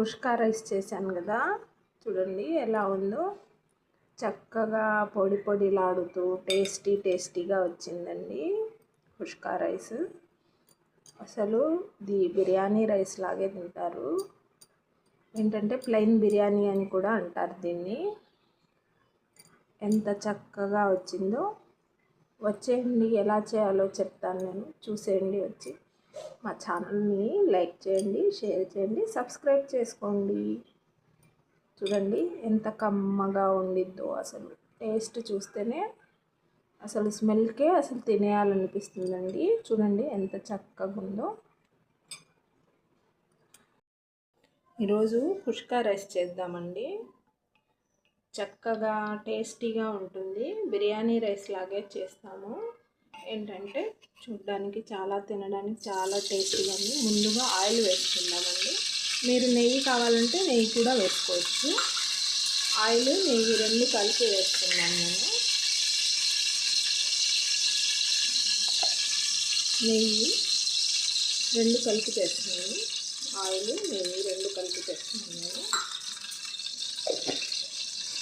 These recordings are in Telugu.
కుష్కా రైస్ చేశాను కదా, చూడండి ఎలా ఉందో. చక్కగా పొడి పొడిలాడుతూ టేస్టీగా వచ్చిందండి కుష్కా రైస్. అసలు బిర్యానీ రైస్ లాగే తింటారు. ఏంటంటే ప్లెయిన్ బిర్యానీ అని కూడా అంటారు దీన్ని. ఎంత చక్కగా వచ్చిందో. వచ్చేయండి, ఎలా చేయాలో చెప్తాను నేను, చూసేయండి. వచ్చి మా ఛానల్ని లైక్ చేయండి, షేర్ చేయండి, సబ్స్క్రైబ్ చేసుకోండి. చూడండి ఎంత కమ్మగా ఉండిద్దో. అసలు టేస్ట్ చూస్తేనే అసలు స్మెల్కే అసలు తినేయాలనిపిస్తుందండి. చూడండి ఎంత చక్కగా ఉందో. ఈరోజు కుష్కా రైస్ చేద్దామండి. చక్కగా టేస్టీగా ఉంటుంది. బిర్యానీ రైస్ లాగే చేస్తాము. ఏంటంటే చూడడానికి తినడానికి చాలా టేస్టీగా ఉంది. ముందుగా ఆయిల్ వేసుకుందామండి. మీరు నెయ్యి కావాలంటే నెయ్యి కూడా వేసుకోవచ్చు. ఆయిల్ నెయ్యి రెండు కలిపి వేసుకున్నాను నేను. నెయ్యి రెండు కలిపి చేస్తున్నాను. ఆయిల్ నెయ్యి రెండు కలిపి చేస్తున్నాను నేను.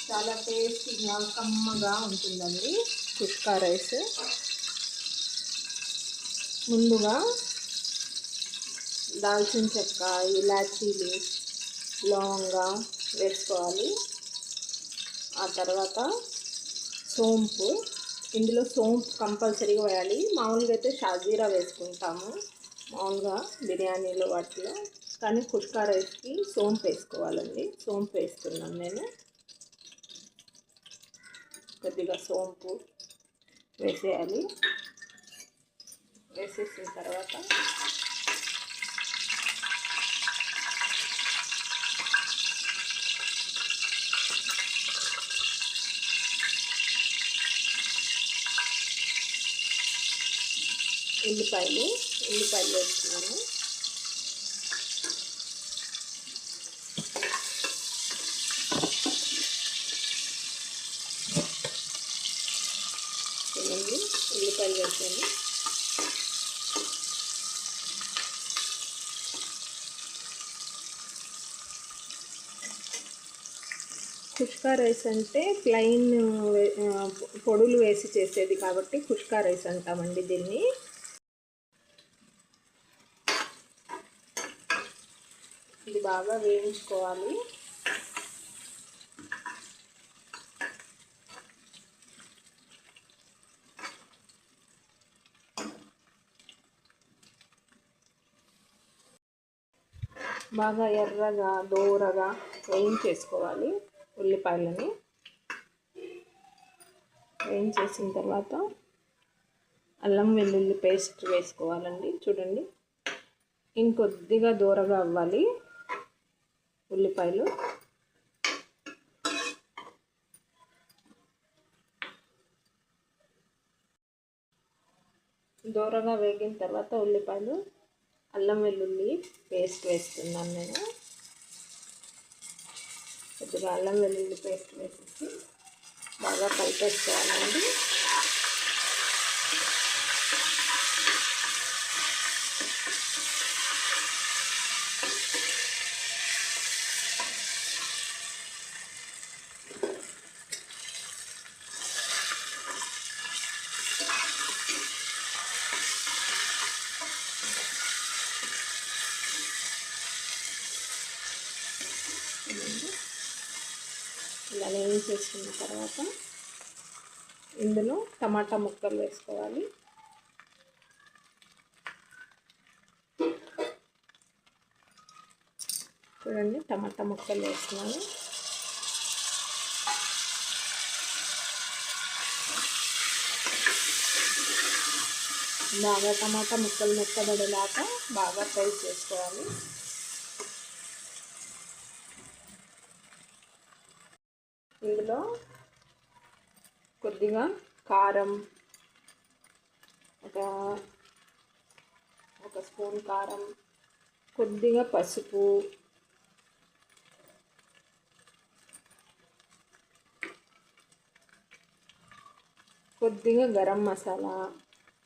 చాలా టేస్టీగా కమ్మగా ఉంటుందండి కుష్కా రైస్. ముందుగా దాల్చిన చెక్క, ఇలాచీలు, లవంగా వేసుకోవాలి. ఆ తర్వాత సోంపు, ఇందులో సోంపు కంపల్సరీగా వేయాలి. మామూలుగా అయితే షాజీరా వేసుకుంటాము మామూలుగా బిర్యానీలో వాటిలో, కానీ కుష్కా రైస్కి సోంపు వేసుకోవాలండి. సోంపు వేస్తున్నాను నేను. కొద్దిగా సోంపు వేసేయాలి. వేసేసిన తర్వాత ఉల్లిపాయలు వేస్తున్నాను. ఉల్లిపాయలు వేసాను. కుష్కా రైస్ అంటే ప్లెయిన్ పొడులు వేసి చేసేది కాబట్టి కుష్కా రైస్ అంటామండి దీన్ని. ఇది బాగా వేయించుకోవాలి. బాగా ఎర్రగా దోరగా వేయించేసుకోవాలి ఉల్లిపాయలని. వేయించేసిన తర్వాత అల్లం వెల్లుల్లి పేస్ట్ వేసుకోవాలండి. చూడండి ఇంకొద్దిగా దోరగా అవ్వాలి ఉల్లిపాయలు. దోరగా వేగిన తర్వాత ఉల్లిపాయలు, అల్లం వెల్లుల్లి పేస్ట్ వేస్తున్నాను నేను. కొద్దిగా అల్లం వెల్లుల్లి పేస్ట్ వేసేసి బాగా కలిపేసుకోవాలండి. ఇలా వేయించేసుకున్న తర్వాత ఇందులో టమాటా ముక్కలు వేసుకోవాలి. చూడండి టమాటా ముక్కలు వేస్తున్నాను. బాగా టమాటా ముక్కలు మెత్తబడేలాగా బాగా ఫ్రై చేసుకోవాలి. ఇందులో కొద్దిగా కారం, ఒక స్పూన్ కారం, కొద్దిగా పసుపు, కొద్దిగా గరం మసాలా.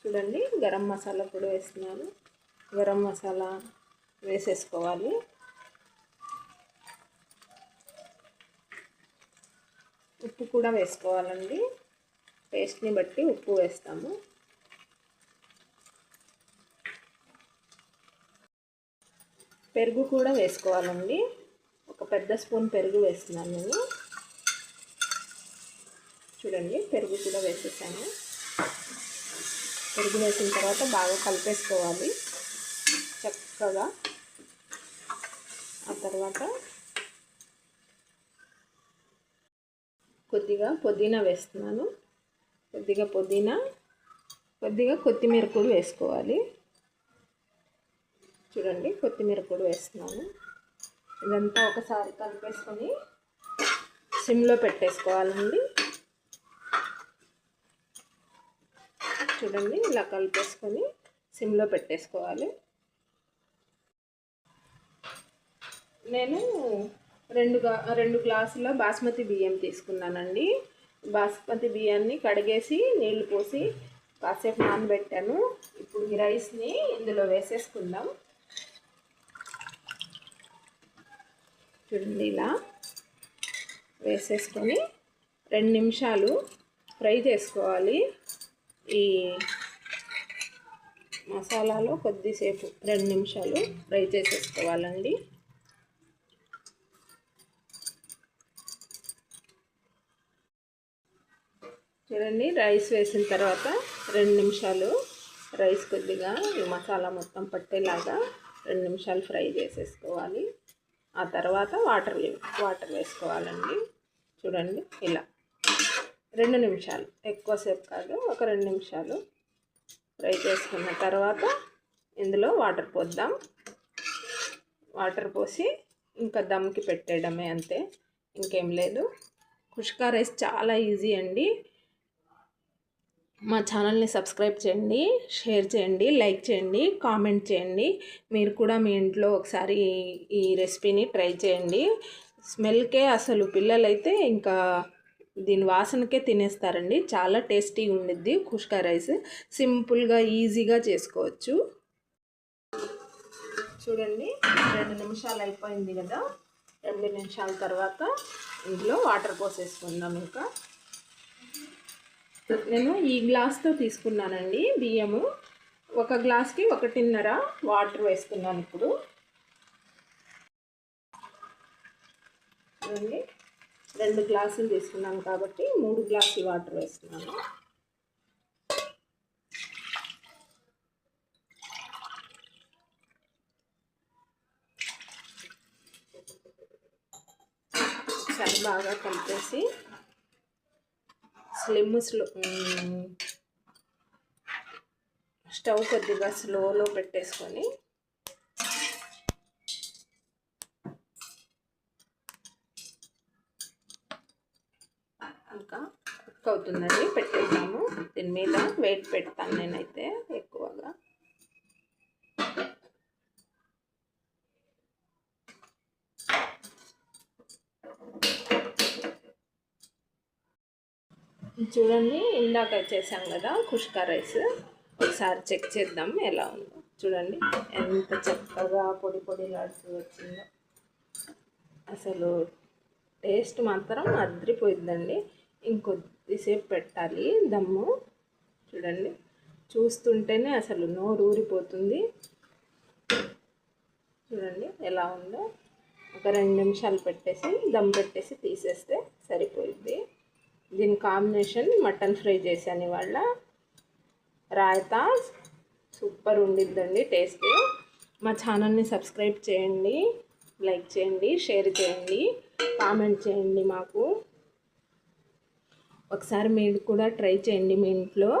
చూడండి గరం మసాలా కూడా వేస్తున్నాను. గరం మసాలా వేసేసుకోవాలి. ఉప్పు కూడా వేసుకోవాలండి, టేస్ట్ని బట్టి ఉప్పు వేస్తాము. పెరుగు కూడా వేసుకోవాలండి, ఒక పెద్ద స్పూన్ పెరుగు వేస్తున్నాను నేను. చూడండి, పెరుగు కూడా వేసేసాను. పెరుగు వేసిన తర్వాత బాగా కలిపేసుకోవాలి చక్కగా. ఆ తర్వాత కొద్దిగా పుదీనా వేస్తున్నాను, కొద్దిగా కొత్తిమీర కూడా వేసుకోవాలి. చూడండి, కొత్తిమీర కూడా వేస్తున్నాను. ఇదంతా ఒకసారి కలిపేసుకొని సిమ్లో పెట్టేసుకోవాలండి. చూడండి, ఇలా కలిపేసుకొని సిమ్లో పెట్టేసుకోవాలి. నేను రెండు గ్లాసుల బాస్మతి బియ్యం తీసుకున్నానండి. బాస్మతి బియ్యాన్ని కడిగేసి నీళ్లు పోసి కాసేపు నానబెట్టాను. ఇప్పుడు ఈ రైస్ని ఇందులో వేసేసుకుందాం. చూడండి, ఇలా వేసేసుకొని 2 నిమిషాలు ఫ్రై చేసుకోవాలి. ఈ మసాలాలో కొద్దిసేపు 2 నిమిషాలు ఫ్రై చేసేసుకోవాలండి. చూడండి, రైస్ వేసిన తర్వాత 2 నిమిషాలు రైస్ కొద్దిగా ఈ మసాలా మొత్తం పట్టేలాగా 2 నిమిషాలు ఫ్రై చేసేసుకోవాలి. ఆ తర్వాత వాటర్ వేసుకోవాలండి. చూడండి, ఇలా 2 నిమిషాలు, ఎక్కువసేపు కాదు, ఒక 2 నిమిషాలు ఫ్రై చేసుకున్న తర్వాత ఇందులో వాటర్ పోద్దాం. వాటర్ పోసి ఇంకా దమ్కి పెట్టేయడమే, అంతే, ఇంకేం లేదు. కుష్కా రైస్ చాలా ఈజీ అండి. మా ఛానల్ని సబ్స్క్రైబ్ చేయండి, షేర్ చేయండి, లైక్ చేయండి, కామెంట్ చేయండి. మీరు కూడా మీ ఇంట్లో ఒకసారి ఈ రెసిపీని ట్రై చేయండి. స్మెల్కే అసలు పిల్లలైతే ఇంకా దీని వాసనకే తినేస్తారండి. చాలా టేస్టీగా ఉండిద్ది కుష్కా రైస్. సింపుల్గా ఈజీగా చేసుకోవచ్చు. చూడండి, 2 నిమిషాలు అయిపోయింది కదా. 2 నిమిషాల తర్వాత ఇందులో వాటర్ పోసేసుకుందాం. ఇంకా నేను ఈ గ్లాస్తో తీసుకున్నానండి బియ్యము. 1 గ్లాస్కి 1.5 వాటర్ వేసుకున్నాను. ఇప్పుడు చూడండి, 2 గ్లాసులు తీసుకున్నాను కాబట్టి 3 గ్లాసులు వాటర్ వేస్తున్నాను. ఒకసారి బాగా కలిపేసి స్టవ్ కొద్దిగా స్లోలో పెట్టేసుకొని ఇంకా కుక్ అవుతుందండి, పెట్టేద్దాము. దీని మీద వెయిట్ పెడతాను నేనైతే ఎక్కువగా. చూడండి, ఇందాక చేసాం కదా కుష్కా రైస్, ఒకసారి చెక్ చేద్దాం ఎలా ఉందో. చూడండి, ఎంత చక్కగా పొడి పొడిలాడుతూ వచ్చిందో. అసలు టేస్ట్ మాత్రం అదిరిపోయిందండి. ఇంకొద్దిసేపు పెట్టాలి దమ్ము. చూడండి, చూస్తుంటేనే అసలు నోరు ఊరిపోతుంది. చూడండి ఎలా ఉందో. ఒక 2 నిమిషాలు పెట్టేసి దమ్ పెట్టేసి తీసేస్తే సరిపోయింది. దీని కాంబినేషన్ మటన్ ఫ్రై చేశాను ఇవాళ. రాయతా సూపర్ ఉండిద్దండి టేస్ట్. మా ఛానల్ని సబ్స్క్రైబ్ చేయండి, లైక్ చేయండి, షేర్ చేయండి, కామెంట్ చేయండి. మాకు ఒకసారి మీరు కూడా ట్రై చేయండి మీ ఇంట్లో.